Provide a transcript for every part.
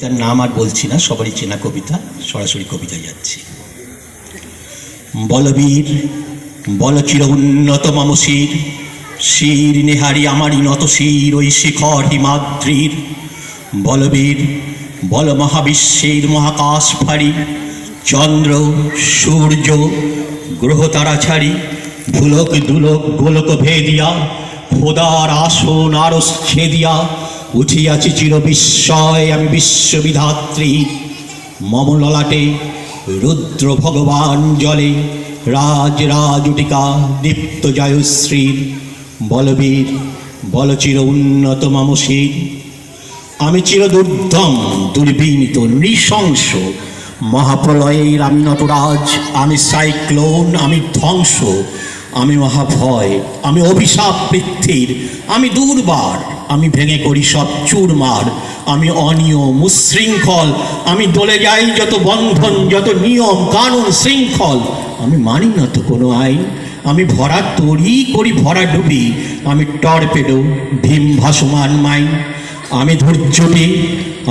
কবিতার নাম আর বলছি না, সবারই চেনা কবিতা, সরাসরি কবিতায় যাচ্ছি। বলবীর বল চির উন্নত মম শির, শির নেহারি আমারই নত শির ওই শিখর হিমাদ্রির। বলবীর বল মহাবিশ্বের মহাকাশ ফাড়ি, চন্দ্র সূর্য গ্রহ তারা ছাড়ি, ভুলক দুলক গোলক ভেদিয়া খোদার আসন আরস ছেদিয়া উঠিয়াছি চির বিস্ময় আমি বিশ্ববিধাত্রী। মম ললাটে রুদ্র ভগবান জলে রাজ রাজুটিকা দীপ্ত জয়শ্রীর। বলবীর বল চির উন্নত মম শির, আমি চির দুর্দম দুর্বিনীত নৃশংস মহাপ্রলয়ের আমি নটরাজ, আমি সাইক্লোন, আমি ধ্বংস, আমি মহাভয়, আমি অভিশাপ পৃথ্বীর, আমি দুর্বার, আমি ভেঙে করি সব চুরমার, আমি অনিয়ম উশৃঙ্খল, আমি দলে যাই যত বন্ধন যত নিয়ম কানুন শৃঙ্খল, আমি মানি না তো কোনো আইন, আমি ভরা তরি করি ভরা ডুবি, আমি টর্পেডো ভীম ভাসমান মাইন। আমি ধৈর্যটি,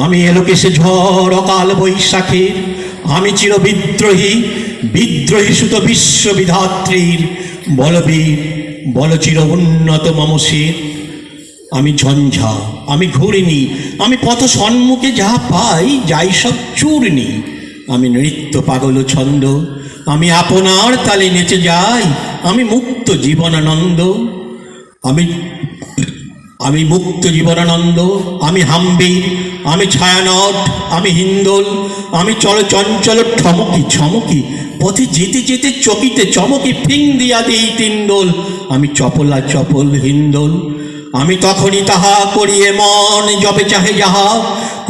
আমি এলোকেশে ঝড় অকাল বৈশাখীর, আমি চির বিদ্রোহী বিদ্রোহী সুত বিশ্ববিধাত্রীর। বলবীর বল চির উন্নত মম শির, আমি ঝঞ্ঝা, আমি ঘূর্ণি, আমি পথ সম্মুখে যা পাই যাই সব চূর্ণি, আমি নৃত্য পাগল ছন্দ, আমি আপনার তালে নেচে যাই, আমি মুক্ত জীবনানন্দ, আমি মুক্ত জীবনানন্দ, আমি হাম্বির, আমি ছায়ানট, আমি হিন্দোল, আমি চঞ্চল ঠমকি ছমকি পথে যেতে যেতে চকিতে চমকি ফিং দিয়া দিই তিনদোল, আমি চপলা চপল হিন্দোল। আমি তখনই তাহা করি এমন যবে চাহে যাহা,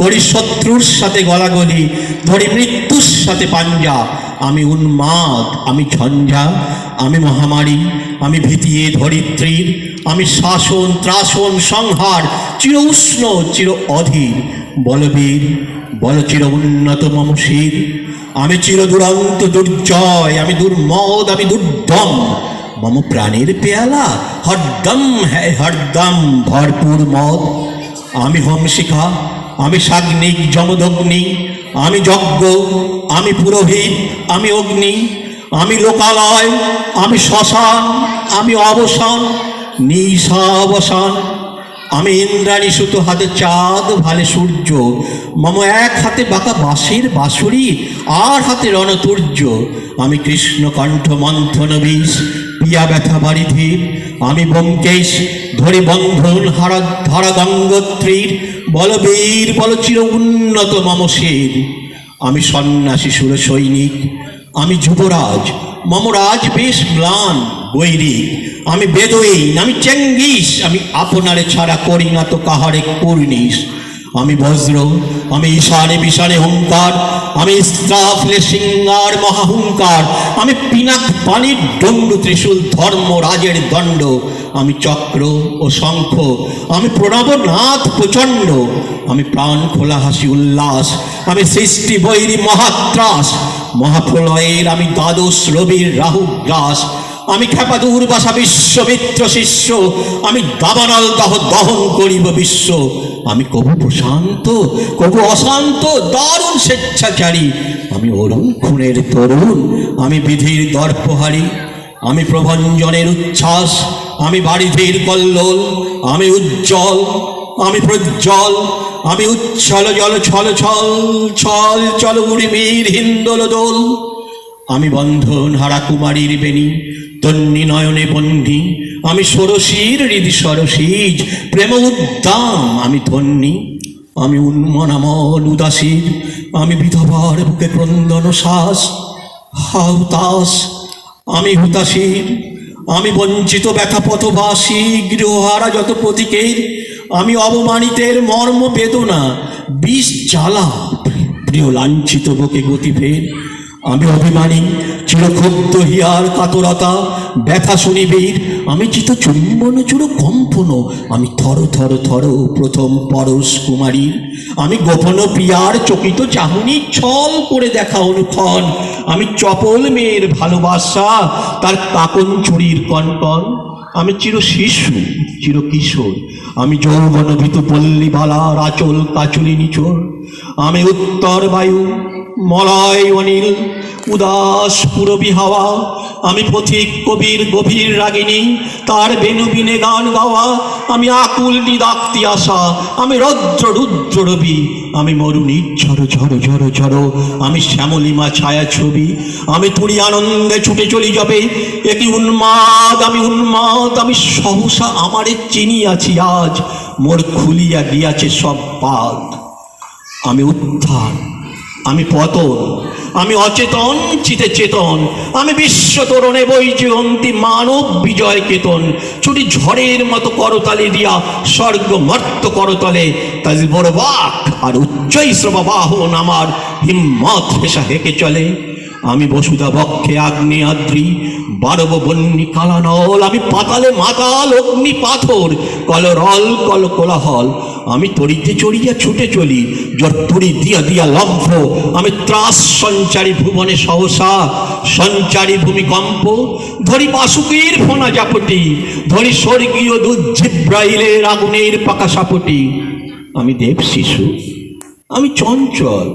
করি শত্রুর সাথে গলাগলি, ধরি মৃত্যুর সাথে পাঞ্জা। আমি উন্মাদ, আমি ঝঞ্ঝা, আমি মহামারী, আমি ভীতিয়ে ধরিত্রীর, আমি শাসন ত্রাসন সংহার চির উষ্ণ চির অধীর। বলবীর বল চির উন্নত মম শির, আমি চির দুরন্ত দুর্জয়, আমি দুর্মদ, আমি দুর্দম, মম প্রাণের পেয়ালা হরদম হ্যাঁ হরদম ভরপুর মদ। আমি হোমশিখা, আমি সাগ্নিক যমদগ্নি, আমি যজ্ঞ, আমি পুরোহিত, আমি অগ্নি, আমি লোকালয়, আমি শ্মশান, আমি অবসান নিশাবসান। আমি ইন্দ্রাণী সুতো হাতে চাঁদ ভালে সূর্য, মম এক হাতে বাঁকা বাঁশের বাঁশুরি আর হাতে রণতুর্য। আমি কৃষ্ণকণ্ঠ মন্থন বিষ পিয়া ব্যথা বারিধির, আমি ব্যোমকেশ ধরে বন্ধন হারা গঙ্গোত্রীর। বলবীর বল চির উন্নত মম শির, আমি সন্ন্যাসী সুর সৈনিক, আমি যুবরাজ, মম রাজ বেশ ম্লান বৈরিক, আমি বেদুইন, আমি চেঙ্গিস, আমি আপনারে ছাড়া করি না তো কাহারে কুর্নিশ। আমি বজ্র, আমি ঈশানে বিশানে হুঙ্কার, আমি স্ত্রাফলে সিংহার মহাহুঙ্কার, আমি পিনাক পানির দণ্ড ত্রিশূল ধর্ম রাজের দণ্ড, আমি চক্র ও শঙ্খ, আমি প্রণবনাথ প্রচণ্ড, আমি প্রাণ খোলা হাসি উল্লাস, আমি সৃষ্টি বৈরী মহাত্রাস, মহাপ্রলয়ের আমি দ্বাদশ রবির রাহু গ্রাস। আমি খেপা দুর্বাসা বিশ্বমিত্র শিষ্য, আমি দাবানল দাহ দহন করিব বিশ্ব। আমি কবু প্রশান্ত কবু অশান্ত দারুণ স্বেচ্ছাচারী, আমি অরুণ খুনের তরুণ, আমি বিধির দর্পহারী, আমি প্রভঞ্জনের উচ্ছ্বাস, আমি বারিধির কল্লোল, আমি উজ্জ্বল, আমি প্রজ্জ্বল, আমি উচ্ছল জল ছল ছল ছল চল উর্মির হিন্দোল দোল। আমি বন্ধন হারা কুমারীর বেণী তন্নি নয়নে বন্দি, আমি ষোড়শীর হৃদি সরসীজ প্রেম উদ্দাম আমি ধন্যী। আমি উন্মনামল উদাসীর, আমি বিধবার বুকে ক্রন্দন শ্বাস হাউতাস, আমি হুতাশীর, আমি বঞ্চিত ব্যথা পথবাসী গৃহহারা যত প্রতীকের, আমি অবমানিতের মর্ম বেদনা বিষ জ্বালা প্রিয় লাঞ্ছিত বুকে গতিভেদ। আমি অভিমানী চিরক্ষুব্ধ হিয়ার কাতরতা ব্যথা শুনিবীর, আমি চিত চুম্বন চূড় কম্পন, আমি থর থর থর প্রথম পরশ কুমারীর। আমি গোপন প্রিয়ার চকিত চাহনি ছল করে দেখা অনুক্ষণ, আমি চপল মেয়ের ভালোবাসা তার কাকন চুরির কনকন। আমি চির শিশু, চির কিশোর, আমি যৌবন ভীতু পল্লী বালার আচল কাচুলি নিচোর, আমি উত্তর বায়ু মলয় অনিল উদাস পুরবী হাওয়া, আমি পথিক কবির গভীর রাগিনী তার বেনুবিনে গান গাওয়া, আমি আকুল নিদাক্তি আশা, আমি রৌদ্র রুদ্র রবি, আমি মরুণী ঝড় ঝড় ঝড় ঝড়, আমি শ্যামলিমা ছায়া ছবি, আমি তুড়ি আনন্দে ছুটে চলি যাবে, একই উন্মাদ, আমি সহসা আমারে চিনিয়াছি আজ, মোর খুলিয়া গিয়াছে সব পাদ, আমি উত্থান, আমি পতন, আমি অচেতন চিতে চেতন, আমি বিশ্ব তরণে বৈজয়ন্তী মানব বিজয় কেতন, ছুটি ঝড়ের মতো করতালি দিয়া স্বর্গ মর্ত করতলে, তাই বড় বাক আর উচ্চই শ্রবাহন আমার হিম্মত হেসা হেঁকে চলে, আমি বসুধা বক্ষে আগ্নে আদ্রি বারব বন্যী কালানল, আমি পাতালে মাতাল অগ্নি পাথর কলরল কল কোলাহল, আমি তড়িতে চড়িয়া ছুটে চলি জট্টুরি দিয়া দিয়া লম্ফ, আমি ত্রাস সঞ্চারী ভুবনে সহসা সঞ্চারী ভূমিকম্প, ধরি বাসুকীর ফোনা জাপটি, ধরি স্বর্গীয় দুজিব্রাইলের আগুনের পাকা সাপটি, আমি দেব শিশু, আমি চঞ্চল,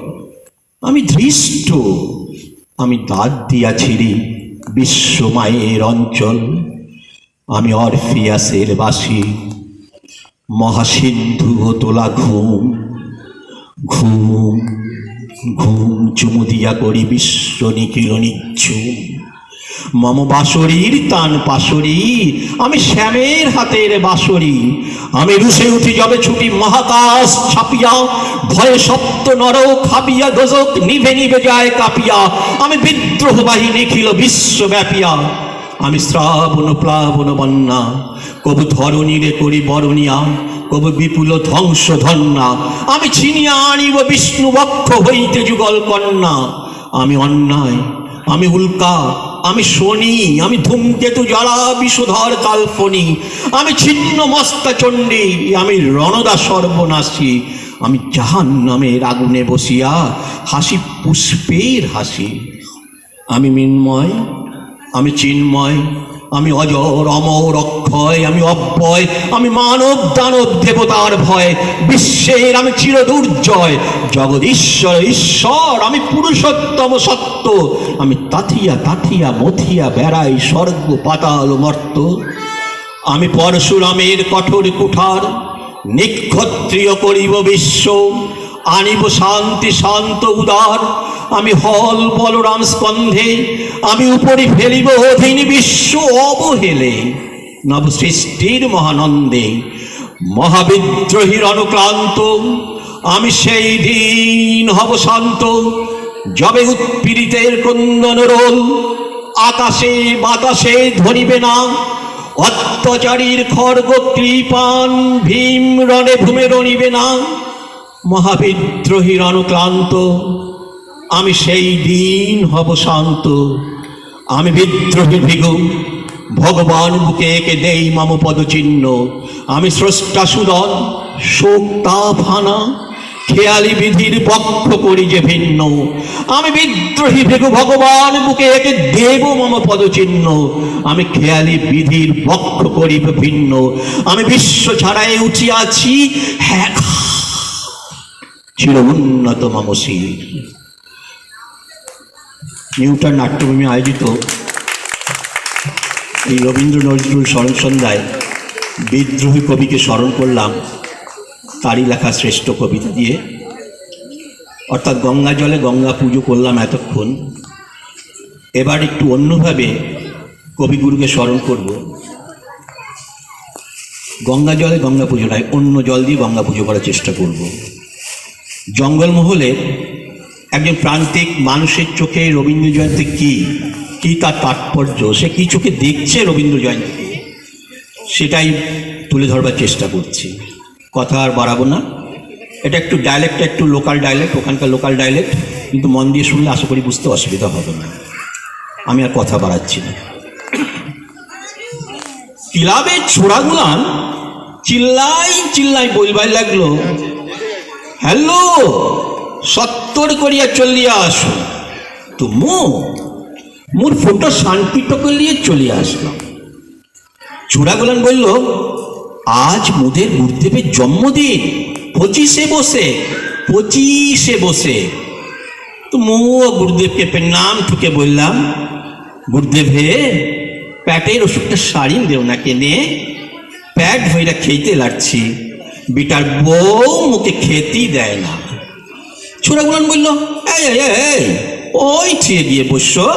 আমি ধৃষ্ট, আমি দাঁত দিয়া ছিড়ি বিশ্বমায়ের অঞ্চল, আমি অরফিয়াসের বাসী মহাসিন্ধু তোলা ঘুম, ঘুম ঘুম চুমু দিয়া করি বিশ্ব নিখিল নিচ্ছুম, মম বাঁশরীর তান পাশরি, আমি শ্যামের হাতের বাঁশরি, আমি রুষে উঠি যাবে ছুটি মহাকাশ ছাপিয়া, ভয়ে সপ্ত নর খাপিয়া দোজক নিভে নিভে যায় কাঁপিয়া, আমি বিদ্রোহবাহী নিখিল বিশ্বব্যাপিয়া, আমি শ্রাবণ প্লাবন বন্যা, কবু ধরণীরে করি বরণিয়া, কবু বিপুল ধ্বংস ধন্যা, আমি ছিনিয়া আনিব বিষ্ণু বক্ষ হইতে যুগল কন্যা, আমি অন্যায়, আমি উল্কা, আমি শনি, আমি ধূমকেতু জ্বালা বিষধর কাল্পনি, আমি ছিন্ন মস্তা চণ্ডী, আমি রণদা সর্বনাশী, আমি জাহান্নামের আগুনে বসিয়া হাসি পুষ্পের হাসি, আমি মৃন্ময়, আমি চিন্ময়, আমি অজর অমর অক্ষয়, আমি অব্যয়, আমি মানব দানব দেবতার ভয়, বিশ্বের আমি চির দুর্জয়, জগদীশ্বর ঈশ্বর, আমি পুরুষোত্তম সত্য, আমি তাথিয়া তাথিয়া মথিয়া বেড়াই স্বর্গ পাতাল মর্ত, আমি পরশুরামের কঠোর কুঠার নিক্ষত্রিয় করিব বিশ্ব, আনিব শান্তি শান্ত উদার, আমি হল বলরাম স্কন্ধে, আমি উপরি ফেলিব অধীন বিশ্ব অবহেলে, নব সৃষ্টির মহানন্দে মহাবিদ্রোহীর অনুক্লান্ত, আমি সেই দিন হব শান্ত, যবে উৎপীড়িতের ক্রন্দন রোল আকাশে বাতাসে ধরিবে না, অত্যাচারীর খড়গ কৃপান ভীম রণে ভূমে রণিবে না, মহাবিদ্রোহীর অনুক্লান্ত, আমি সেই দিন হব শান্ত, আমি বিদ্রোহী ভিগু ভগবান বুকে একে দেই মম পদচিহ্ন, আমি স্রষ্টা সুদন শোক তাপ হানা খেয়ালি বিধির পক্ষ করি যে ভিন্ন, আমি বিদ্রোহী ভেগু ভগবান বুকে একে দেব মম পদচিহ্ন, আমি খেয়ালি বিধির পক্ষ করি ভিন্ন, আমি বিশ্ব ছাড়াই উঠিয়াছি হ্যাঁ চির উন্নত মম শির। নিউটার নাট্যভূমি আয়োজিত এই রবীন্দ্র নজরুল স্মরণ সন্ধ্যায় বিদ্রোহী কবিকে স্মরণ করলাম তারই লেখা শ্রেষ্ঠ কবিতা দিয়ে, অর্থাৎ গঙ্গা জলে গঙ্গা পুজো করলাম এতক্ষণ, এবার একটু অন্যভাবে কবিগুরুকে স্মরণ করব। গঙ্গা জলে গঙ্গা পুজো নয়, অন্য জল দিয়ে গঙ্গা পুজো করার চেষ্টা করব। জঙ্গলমহলে একজন প্রান্তিক মানুষের চোখে রবীন্দ্র জয়ন্তী কি তার তাৎপর্য, সে কি চোখে দেখছে রবীন্দ্র জয়ন্তী, সেটাই তুলে ধরবার চেষ্টা করছি। কথা আর বাড়াবো না, এটা একটু ডায়ালেক্টটা একটু লোকাল ডায়ালেক্ট, ওখানকার লোকাল ডায়ালেক্ট, কিন্তু মন দিয়ে শুনলে আশা করি বুঝতে অসুবিধা হবে না। আমি আর কথা বাড়াচ্ছি না। ক্লাবের ছোড়াগুলান চিল্লাই বলবার লাগলো, হ্যালো সত্তর করিয়া চলিয়া আসো, তো মোর ফটো শান্তি টকে নিয়ে চলিয়া আসলাম। চূড়াগুলান বলল, আজ মোদের গুরুদেবের জন্মদিন, 25 বসে। তো মু গুরুদেবকে প্রণাম ঠুকে বললাম, গুরুদেব হে, প্যাটের ওষুধটা সারিন দেও না কেনে, প্যাট ভইরা খেতে লাগছি, বিটার বউ মুখে খেতেই দেয় না। ছোড়াগুলান বলল, এই ওই ঠিয়ে গিয়ে বসো।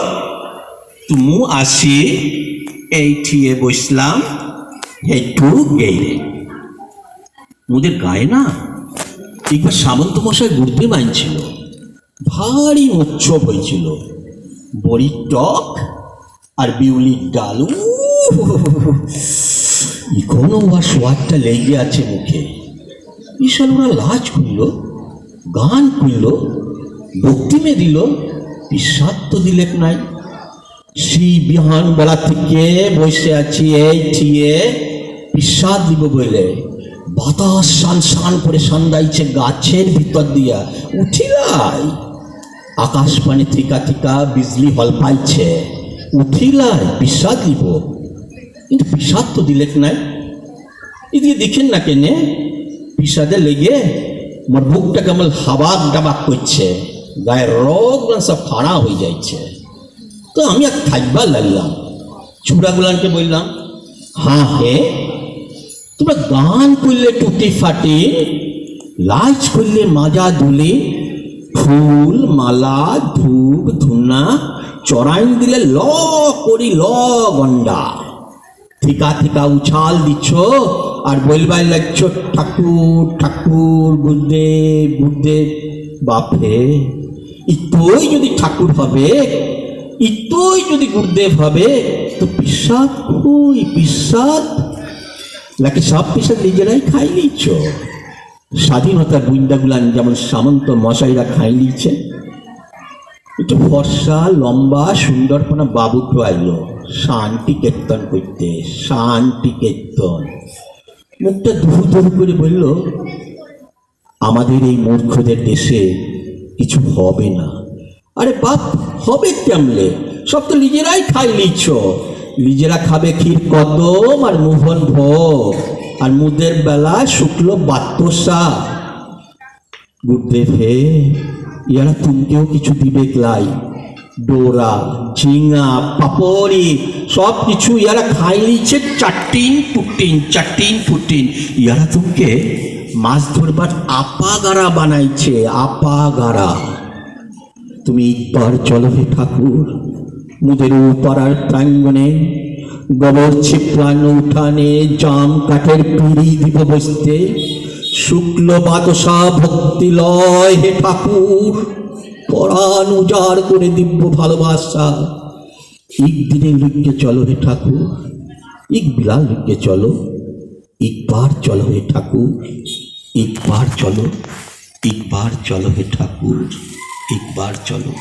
তুমু আসি, এই ঠিয়ে বসলাম, একটু গেইলে মোদের গায়ে না একবার সামন্ত মশাই গুরুদেব আনছিল, ভারী উৎসব হয়েছিল, বড়ির টক আর বিউলির ডাল, এখনো ওর সোয়াদটা লেগে আছে মুখে। বিশাল ওরা লাজ করল, গান করল, ভক্তিমে দিল, বিশ্বাস তো দিলেক নাই। সেই বিহান বেলা থেকে বসে আছি এই ঠিয়ে বিশ্বাস দিব বলে, বাতাস শান শান করে সান্দাইছে গাছের ভিতর দিয়া, উঠিলাই আকাশ পানে থিকা থিকা বিজলি হল পাইছে, উঠিলাই বিশ্বাস দিব, কিন্তু বিশ্বাস তো দিলেক নাই। এদিকে দেখেন না কেনে বিষাদে লেগে আমার বুকটা কেমন হাবাক ডাবাক করছে, গায়ের রোগ সব ফাড়া হয়ে যাচ্ছে। তো আমি আর থাকবার লাগলাম। চূড়াগুলানকে বললাম, হ্যাঁ হে, তোমরা গান করলে টুটি ফাটি, লাজ করলে মাজা দুলি, ফুল মালা ধূপ ধুনা চড়াইন দিলে ল করি ল গন্ডা, থিকা থিকা উছাল দিচ্ছ আর বলবার লাগছ ঠাকুর ঠাকুর, গুরুদেব গুরুদেব। বাপে, ইতই যদি ঠাকুর হবে, ইতই যদি গুরুদেব হবে, তো বিশ্বাস কই? বিশ্বাস নাকি সব বিশ্বাস নিজেরাই খাই নিচ্ছ? স্বাধীনতার গুইন্দাগুলান যেমন সামন্ত মশাইরা খাই নিচ্ছে। একটু ফর্সা লম্বা সুন্দরপনা বাবুটো আইলো শান্তি কীর্তন করতে, শান্তি কীর্তন। মুখটা ধুরু ধুরু করে বলল, আমাদের এই মূর্খদের দেশে কিছু হবে না। আরে বাপ, হবে কেমলে? সব তো নিজেরাই খাই নিচ্ছ। নিজেরা খাবে ক্ষীর কদম আর মোহন ভোগ, আর মুদের বেলা শুক্লো বাত্তসা। গুরুদেব হে, ইয়ারা তুমকেও কিছু দিবে লাই, ডোরা ঝিঙা পাপড়ি সব কিছু ইয়ারা খাই নিচ্ছে, চাটিন পুটিন। ইয়ারা তুমকে মাছ ধরবার আপাগারা বানাইছে, আপাগারা। তুমি একবার চলো হে ঠাকুর, মুদের পাড়ার প্রাঙ্গণে গোবর ছিপড়ান উঠানে জাম কাঠের পিড়ি দিব বসতে, শুক্ল বাতসা ভক্তি লয় হে ঠাকুর, পরাণ উজাড় করে দিব্য ভালোবাসা। একদিনে লিখকে চলো হে ঠাকুর, এক বিলাল লিখকে চলো, একবার চলো হে ঠাকুর, একবার চলো হে ঠাকুর, একবার চলো।